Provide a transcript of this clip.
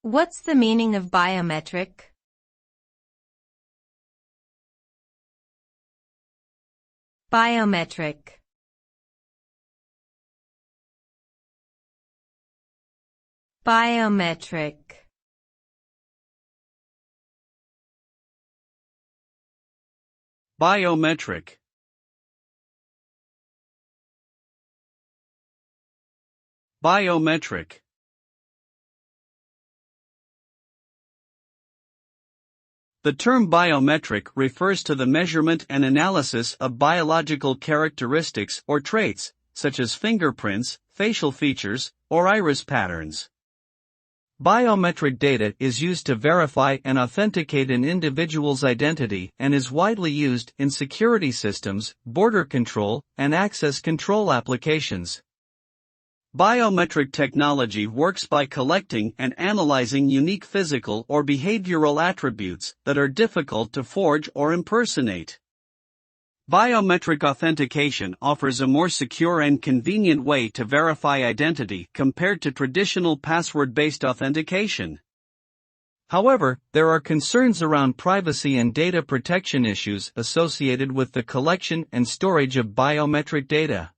What's the meaning of biometric? Biometric. Biometric. Biometric. Biometric. The term biometric refers to the measurement and analysis of biological characteristics or traits, such as fingerprints, facial features, or iris patterns. Biometric data is used to verify and authenticate an individual's identity and is widely used in security systems, border control, and access control applications. Biometric technology works by collecting and analyzing unique physical or behavioral attributes that are difficult to forge or impersonate. Biometric authentication offers a more secure and convenient way to verify identity compared to traditional password-based authentication. However, there are concerns around privacy and data protection issues associated with the collection and storage of biometric data.